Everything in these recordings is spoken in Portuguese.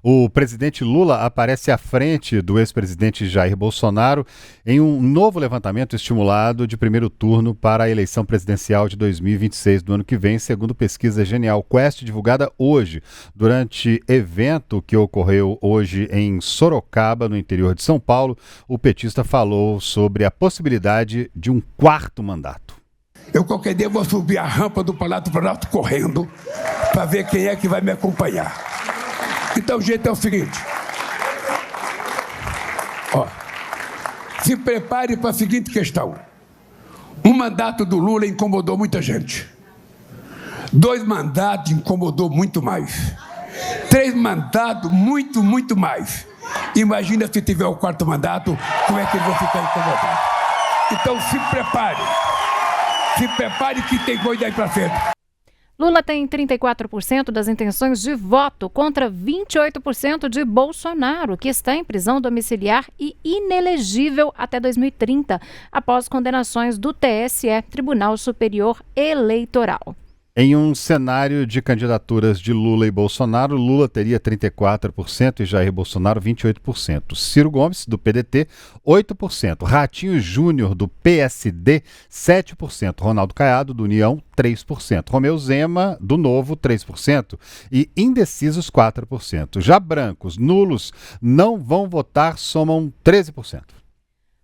O presidente Lula aparece à frente do ex-presidente Jair Bolsonaro em um novo levantamento estimulado de primeiro turno para a eleição presidencial de 2026 do ano que vem, segundo pesquisa Genial Quest, divulgada hoje, durante evento que ocorreu hoje em Sorocaba, no interior de São Paulo. O petista falou sobre a possibilidade de um quarto mandato. Eu qualquer dia vou subir a rampa do Palácio do Planalto correndo para ver quem é que vai me acompanhar. Então o jeito é o seguinte, se prepare para a seguinte questão. Um mandato do Lula incomodou muita gente. 2 mandatos incomodou muito mais. 3 mandatos, muito mais. Imagina se tiver o 4º mandato, como é que eles vão ficar incomodados. Então se prepare que tem coisa aí para frente. Lula tem 34% das intenções de voto contra 28% de Bolsonaro, que está em prisão domiciliar e inelegível até 2030, após condenações do TSE, Tribunal Superior Eleitoral. Em um cenário de candidaturas de Lula e Bolsonaro, Lula teria 34% e Jair Bolsonaro 28%. Ciro Gomes, do PDT, 8%. Ratinho Júnior, do PSD, 7%. Ronaldo Caiado, do União, 3%. Romeu Zema, do Novo, 3%. E indecisos, 4%. Já brancos, nulos, não vão votar, somam 13%.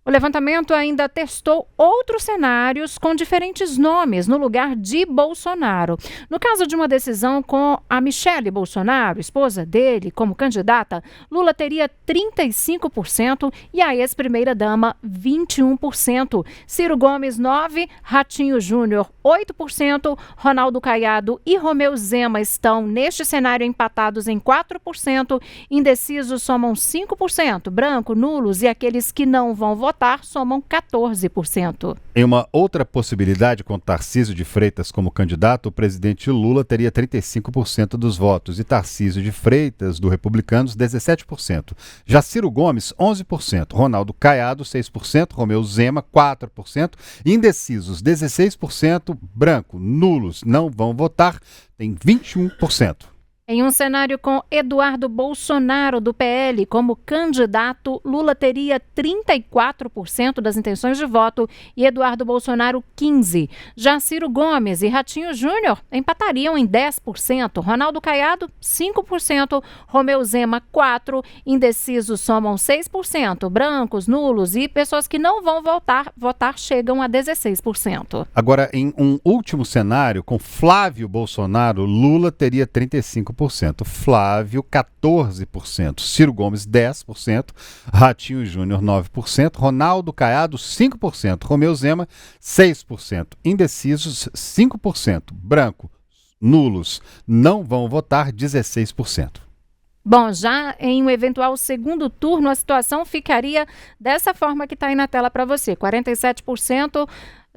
O levantamento ainda testou outros cenários com diferentes nomes no lugar de Bolsonaro. No caso de uma decisão com a Michele Bolsonaro, esposa dele, como candidata, Lula teria 35% e a ex-primeira-dama 21%. Ciro Gomes, 9%, Ratinho Júnior, 8%, Ronaldo Caiado e Romeu Zema estão neste cenário empatados em 4%, indecisos somam 5%, branco, nulos e aqueles que não vão votar somam 14%. Em uma outra possibilidade, com Tarcísio de Freitas como candidato, o presidente Lula teria 35% dos votos e Tarcísio de Freitas, do Republicanos, 17%. Já Ciro Gomes, 11%. Ronaldo Caiado, 6%. Romeu Zema, 4%. Indecisos, 16%. Branco, nulos, não vão votar, tem 21%. Em um cenário com Eduardo Bolsonaro, do PL, como candidato, Lula teria 34% das intenções de voto e Eduardo Bolsonaro 15%. Já Ciro Gomes e Ratinho Júnior empatariam em 10%, Ronaldo Caiado 5%, Romeu Zema 4%, indecisos somam 6%, brancos, nulos e pessoas que não vão votar chegam a 16%. Agora, em um último cenário, com Flávio Bolsonaro, Lula teria 35%. Flávio, 14%. Ciro Gomes, 10%. Ratinho Júnior, 9%. Ronaldo Caiado, 5%. Romeu Zema, 6%. Indecisos, 5%. Branco, nulos, não vão votar, 16%. Bom, já em um eventual segundo turno, a situação ficaria dessa forma que está aí na tela para você. 47%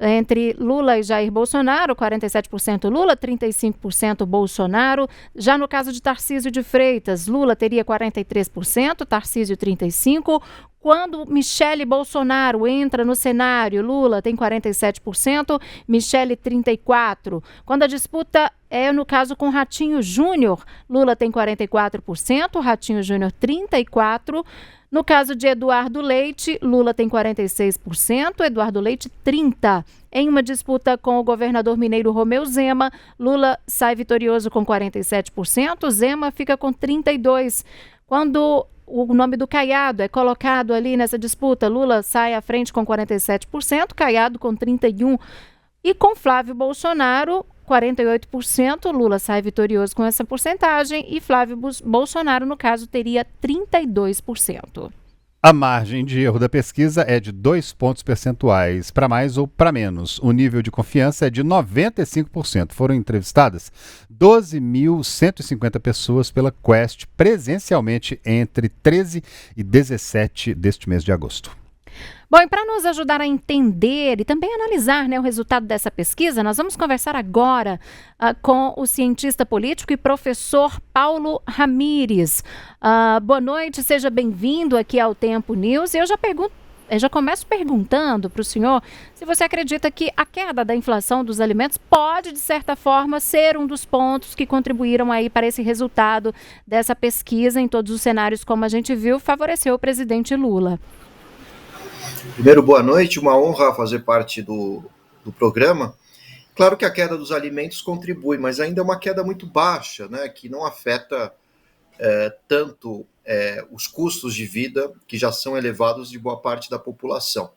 entre Lula e Jair Bolsonaro, 47% Lula, 35% Bolsonaro. Já no caso de Tarcísio de Freitas, Lula teria 43%, Tarcísio 35%. Quando Michele Bolsonaro entra no cenário, Lula tem 47%, Michele 34%. Quando a disputa é no caso com Ratinho Júnior, Lula tem 44%, Ratinho Júnior 34%. No caso de Eduardo Leite, Lula tem 46%, Eduardo Leite 30%. Em uma disputa com o governador mineiro Romeu Zema, Lula sai vitorioso com 47%, Zema fica com 32%. Quando o nome do Caiado é colocado ali nessa disputa, Lula sai à frente com 47%, Caiado com 31%. E com Flávio Bolsonaro, 48%, Lula sai vitorioso com essa porcentagem e Flávio Bolsonaro, no caso, teria 32%. A margem de erro da pesquisa é de 2 pontos percentuais, para mais ou para menos. O nível de confiança é de 95%. Foram entrevistadas 12.150 pessoas pela Quest presencialmente entre 13 e 17 deste mês de agosto. Bom, e para nos ajudar a entender e também analisar, o resultado dessa pesquisa, nós vamos conversar agora com o cientista político e professor Paulo Ramires. Boa noite, seja bem-vindo aqui ao Tempo News. E eu já pergunto já começo perguntando para o senhor se você acredita que a queda da inflação dos alimentos pode, de certa forma, ser um dos pontos que contribuíram aí para esse resultado dessa pesquisa em todos os cenários, como a gente viu, favoreceu o presidente Lula. Primeiro, boa noite, uma honra fazer parte do programa. Claro que a queda dos alimentos contribui, mas ainda é uma queda muito baixa, né, que não afeta tanto os custos de vida, que já são elevados de boa parte da população.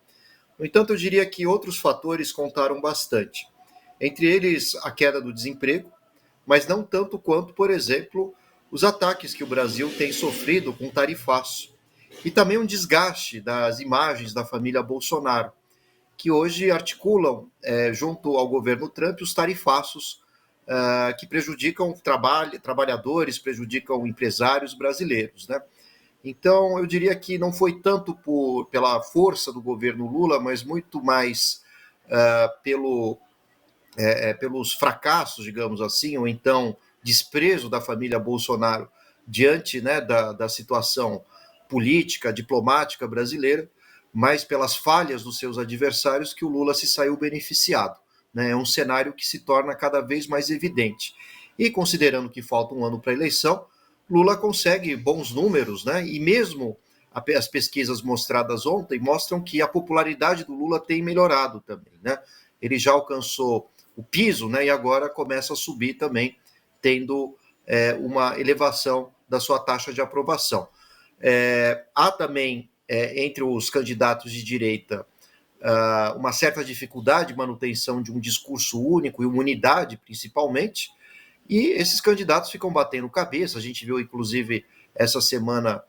No entanto, eu diria que outros fatores contaram bastante. Entre eles, a queda do desemprego, mas não tanto quanto, por exemplo, os ataques que o Brasil tem sofrido com tarifaço. E também um desgaste das imagens da família Bolsonaro, que hoje articulam, junto ao governo Trump, os tarifaços que prejudicam trabalhadores, prejudicam empresários brasileiros, né? Então, eu diria que não foi tanto pela força do governo Lula, mas muito mais pelos fracassos, digamos assim, ou então desprezo da família Bolsonaro diante, né, da situação política, diplomática brasileira, mas pelas falhas dos seus adversários que o Lula se saiu beneficiado, né? É um cenário que se torna cada vez mais evidente. E considerando que falta um ano para a eleição, Lula consegue bons números, né? E mesmo as pesquisas mostradas ontem mostram que a popularidade do Lula tem melhorado também, né? Ele já alcançou o piso, né? E agora começa a subir também, tendo uma elevação da sua taxa de aprovação. Há também, entre os candidatos de direita, uma certa dificuldade de manutenção de um discurso único e uma unidade, principalmente, e esses candidatos ficam batendo cabeça. A gente viu, inclusive, essa semana,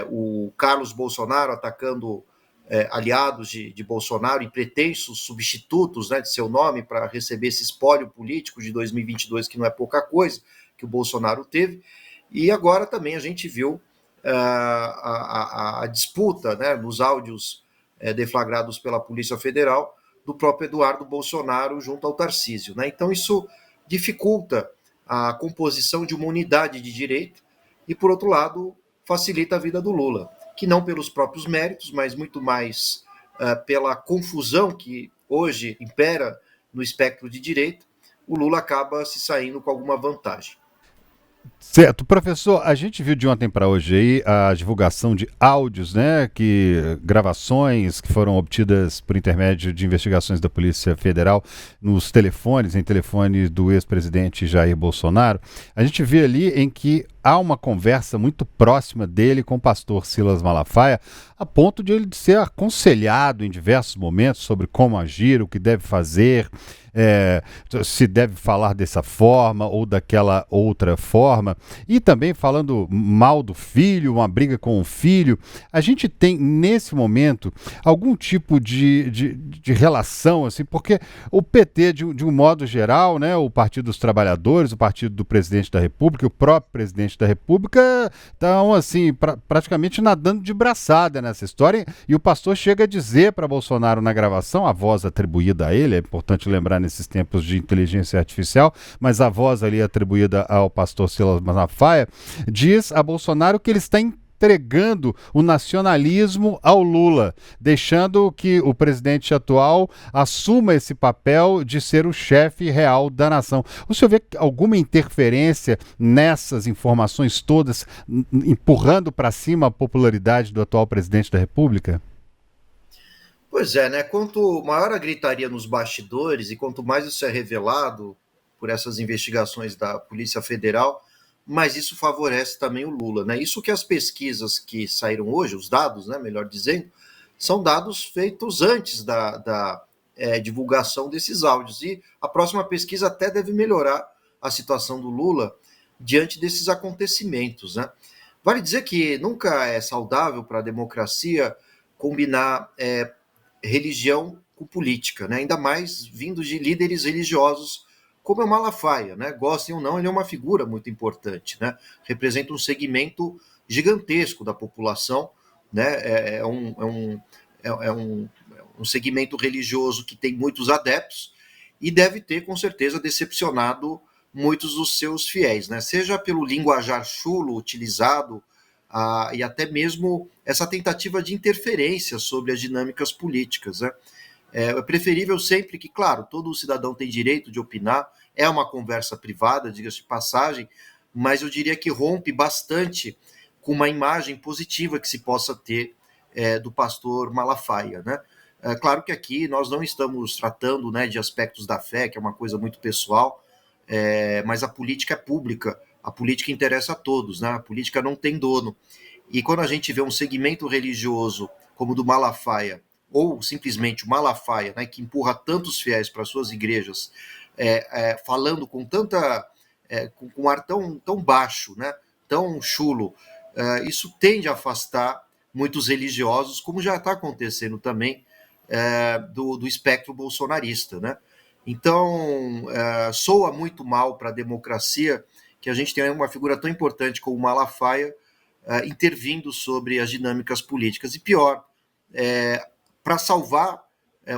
o Carlos Bolsonaro atacando aliados de Bolsonaro e pretensos substitutos, né, de seu nome para receber esse espólio político de 2022, que não é pouca coisa, que o Bolsonaro teve. E agora também a gente viu a disputa, né, nos áudios deflagrados pela Polícia Federal, do próprio Eduardo Bolsonaro junto ao Tarcísio, né? Então isso dificulta a composição de uma unidade de direita e, por outro lado, facilita a vida do Lula, que não pelos próprios méritos, mas muito mais pela confusão que hoje impera no espectro de direita, o Lula acaba se saindo com alguma vantagem. Certo, professor, a gente viu de ontem para hoje aí a divulgação de áudios, né, gravações que foram obtidas por intermédio de investigações da Polícia Federal em telefones do ex-presidente Jair Bolsonaro. A gente vê ali em que há uma conversa muito próxima dele com o pastor Silas Malafaia, a ponto de ele ser aconselhado em diversos momentos sobre como agir, o que deve fazer, se deve falar dessa forma ou daquela outra forma, e também falando mal do filho, uma briga com o filho. A gente tem, nesse momento, algum tipo de relação, assim, porque o PT, de um modo geral, né, o Partido dos Trabalhadores, o Partido do Presidente da República, o próprio Presidente da República, estão, assim, praticamente nadando de braçada nessa história, e o pastor chega a dizer para Bolsonaro na gravação, a voz atribuída a ele, é importante lembrar nesses tempos de inteligência artificial, mas a voz ali atribuída ao pastor Silas Malafaia, diz a Bolsonaro que ele está entregando o nacionalismo ao Lula, deixando que o presidente atual assuma esse papel de ser o chefe real da nação. O senhor vê alguma interferência nessas informações todas, empurrando para cima a popularidade do atual presidente da República? Pois é, né? Quanto maior a gritaria nos bastidores e quanto mais isso é revelado por essas investigações da Polícia Federal, mais isso favorece também o Lula, né? Isso que as pesquisas que saíram hoje, os dados, né, melhor dizendo, são dados feitos antes da divulgação desses áudios. E a próxima pesquisa até deve melhorar a situação do Lula diante desses acontecimentos, né? Vale dizer que nunca é saudável para a democracia combinar religião com política, né? Ainda mais vindo de líderes religiosos como é o Malafaia, né? Gostem ou não, ele é uma figura muito importante, né? Representa um segmento gigantesco da população, né? Um segmento religioso que tem muitos adeptos e deve ter, com certeza, decepcionado muitos dos seus fiéis, né? Seja pelo linguajar chulo utilizado e até mesmo essa tentativa de interferência sobre as dinâmicas políticas, né? É preferível sempre que, claro, todo cidadão tem direito de opinar, é uma conversa privada, diga-se de passagem, mas eu diria que rompe bastante com uma imagem positiva que se possa ter do pastor Malafaia, né? Claro que aqui nós não estamos tratando, né, de aspectos da fé, que é uma coisa muito pessoal, mas a política é pública, a política interessa a todos, né? A política não tem dono. E quando a gente vê um segmento religioso como o do Malafaia, ou simplesmente o Malafaia, né, que empurra tantos fiéis para suas igrejas, falando com tanta, com um ar tão baixo, né, tão chulo, isso tende a afastar muitos religiosos, como já está acontecendo também do espectro bolsonarista, né? Então, soa muito mal para a democracia que a gente tenha uma figura tão importante como o Malafaia intervindo sobre as dinâmicas políticas. E pior, para salvar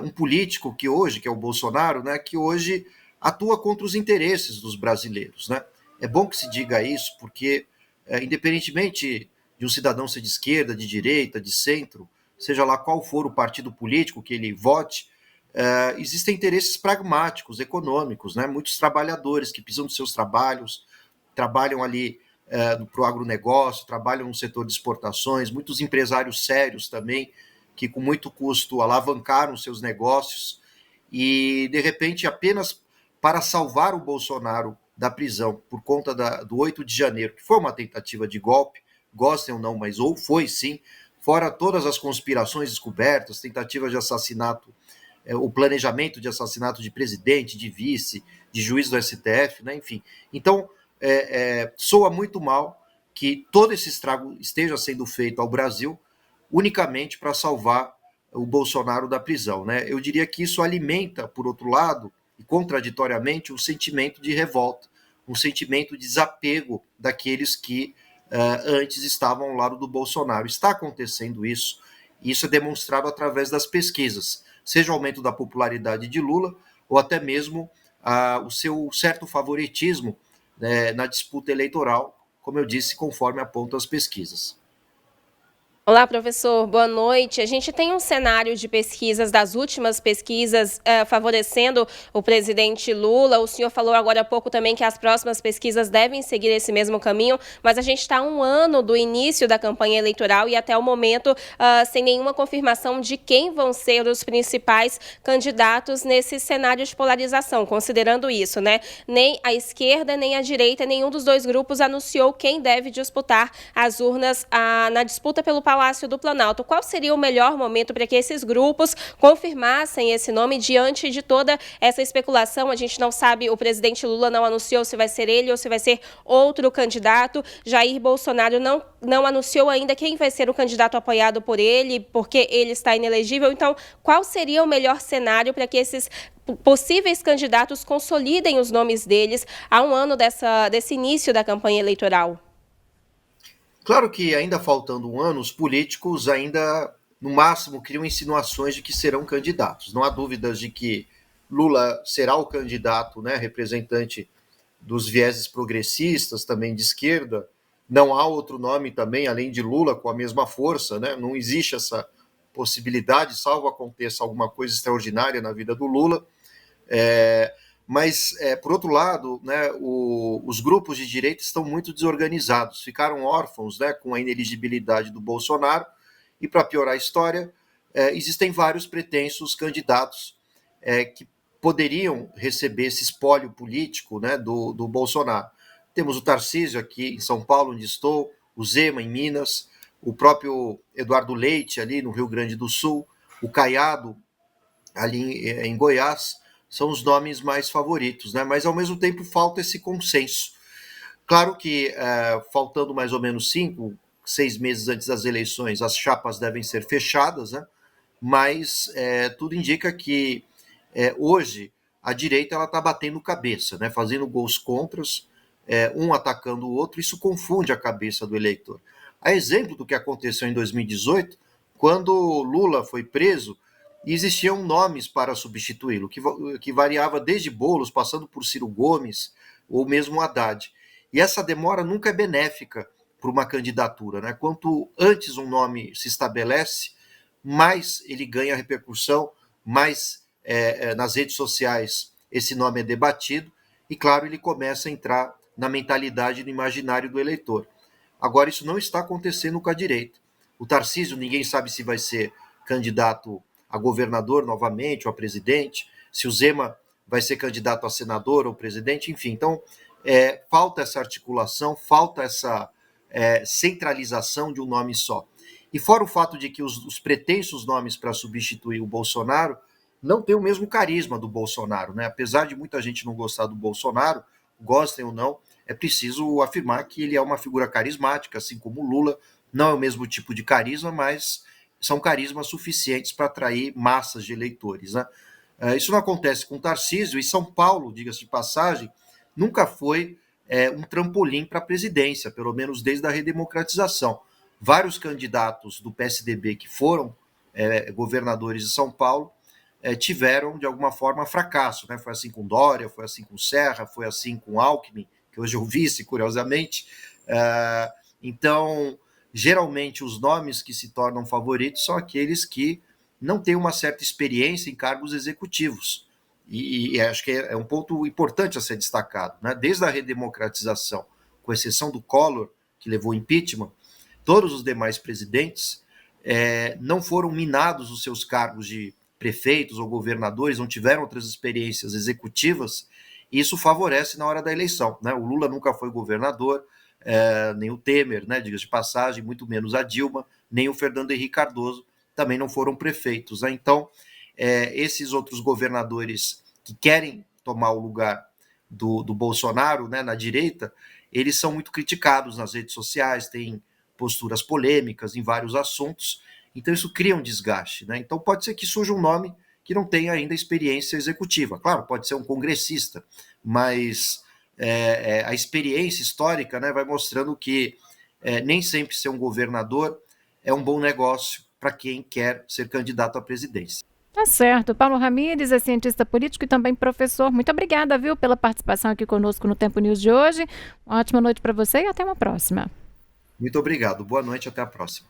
um político que hoje, que é o Bolsonaro, né, que hoje atua contra os interesses dos brasileiros, né? É bom que se diga isso, porque independentemente de um cidadão ser de esquerda, de direita, de centro, seja lá qual for o partido político que ele vote, existem interesses pragmáticos, econômicos, né? Muitos trabalhadores que precisam dos seus trabalhos, trabalham ali para o agronegócio, trabalham no setor de exportações, muitos empresários sérios também, que com muito custo alavancaram seus negócios e, de repente, apenas para salvar o Bolsonaro da prisão por conta do 8 de janeiro, que foi uma tentativa de golpe, gostem ou não, mas foi sim, fora todas as conspirações descobertas, tentativas de assassinato, o planejamento de assassinato de presidente, de vice, de juiz do STF, né? Enfim. Então, soa muito mal que todo esse estrago esteja sendo feito ao Brasil unicamente para salvar o Bolsonaro da prisão, né? Eu diria que isso alimenta, por outro lado, e contraditoriamente, um sentimento de revolta, um sentimento de desapego daqueles que antes estavam ao lado do Bolsonaro. Está acontecendo isso, e isso é demonstrado através das pesquisas, seja o aumento da popularidade de Lula, ou até mesmo o seu certo favoritismo na disputa eleitoral, como eu disse, conforme apontam as pesquisas. Olá, professor, boa noite. A gente tem um cenário de pesquisas, das últimas pesquisas, favorecendo o presidente Lula. O senhor falou agora há pouco também que as próximas pesquisas devem seguir esse mesmo caminho, mas a gente está a um ano do início da campanha eleitoral e até o momento sem nenhuma confirmação de quem vão ser os principais candidatos nesse cenário de polarização. Considerando isso, né? Nem a esquerda, nem a direita, nenhum dos dois grupos anunciou quem deve disputar as urnas na disputa pelo Palácio do Planalto. Qual seria o melhor momento para que esses grupos confirmassem esse nome diante de toda essa especulação? A gente não sabe, o presidente Lula não anunciou se vai ser ele ou se vai ser outro candidato. Jair Bolsonaro não anunciou ainda quem vai ser o candidato apoiado por ele, porque ele está inelegível. Então, qual seria o melhor cenário para que esses possíveis candidatos consolidem os nomes deles a um ano desse início da campanha eleitoral? Claro que, ainda faltando um ano, os políticos ainda, no máximo, criam insinuações de que serão candidatos. Não há dúvidas de que Lula será o candidato, né, representante dos vieses progressistas, também de esquerda. Não há outro nome também, além de Lula, com a mesma força, né? Não existe essa possibilidade, salvo aconteça alguma coisa extraordinária na vida do Lula. Mas, por outro lado, né, os grupos de direita estão muito desorganizados, ficaram órfãos, né, com a ineligibilidade do Bolsonaro, e, para piorar a história, existem vários pretensos candidatos que poderiam receber esse espólio político, né, do Bolsonaro. Temos o Tarcísio aqui em São Paulo, onde estou, o Zema em Minas, o próprio Eduardo Leite ali no Rio Grande do Sul, o Caiado ali em Goiás, são os nomes mais favoritos, né? Mas, ao mesmo tempo, falta esse consenso. Claro que, faltando mais ou menos 5, 6 meses antes das eleições, as chapas devem ser fechadas, né? Mas tudo indica que, hoje, a direita está batendo cabeça, né? Fazendo gols contras, um atacando o outro, isso confunde a cabeça do eleitor. A exemplo do que aconteceu em 2018, quando Lula foi preso, e existiam nomes para substituí-lo, que variava desde Boulos, passando por Ciro Gomes, ou mesmo Haddad. E essa demora nunca é benéfica por uma candidatura, né? Quanto antes um nome se estabelece, mais ele ganha repercussão, mais nas redes sociais esse nome é debatido e, claro, ele começa a entrar na mentalidade, no imaginário do eleitor. Agora, isso não está acontecendo com a direita. O Tarcísio, ninguém sabe se vai ser candidato a governador novamente ou a presidente, se o Zema vai ser candidato a senador ou presidente, enfim. Então, falta essa articulação, falta essa centralização de um nome só. E fora o fato de que os pretensos nomes para substituir o Bolsonaro não têm o mesmo carisma do Bolsonaro, né? Apesar de muita gente não gostar do Bolsonaro, gostem ou não, é preciso afirmar que ele é uma figura carismática, assim como o Lula. Não é o mesmo tipo de carisma, mas são carismas suficientes para atrair massas de eleitores, né? Isso não acontece com Tarcísio, e São Paulo, diga-se de passagem, nunca foi um trampolim para a presidência, pelo menos desde a redemocratização. Vários candidatos do PSDB que foram governadores de São Paulo tiveram, de alguma forma, fracasso, né? Foi assim com Dória, foi assim com Serra, foi assim com Alckmin, que hoje é o vice, curiosamente. Então, geralmente, os nomes que se tornam favoritos são aqueles que não têm uma certa experiência em cargos executivos. E acho que é um ponto importante a ser destacado, né? Desde a redemocratização, com exceção do Collor, que levou impeachment, todos os demais presidentes não foram minados os seus cargos de prefeitos ou governadores, não tiveram outras experiências executivas, e isso favorece na hora da eleição, né? O Lula nunca foi governador, nem o Temer, né, diga-se de passagem, muito menos a Dilma, nem o Fernando Henrique Cardoso também não foram prefeitos, né? Então, esses outros governadores que querem tomar o lugar do Bolsonaro, né, na direita, eles são muito criticados nas redes sociais, têm posturas polêmicas em vários assuntos, então isso cria um desgaste, né? Então pode ser que surja um nome que não tenha ainda experiência executiva. Claro, pode ser um congressista, mas a experiência histórica, né, vai mostrando que nem sempre ser um governador é um bom negócio para quem quer ser candidato à presidência. Tá certo. Paulo Ramires é cientista político e também professor. Muito obrigada, viu, pela participação aqui conosco no Tempo News de hoje. Uma ótima noite para você e até uma próxima. Muito obrigado. Boa noite, até a próxima.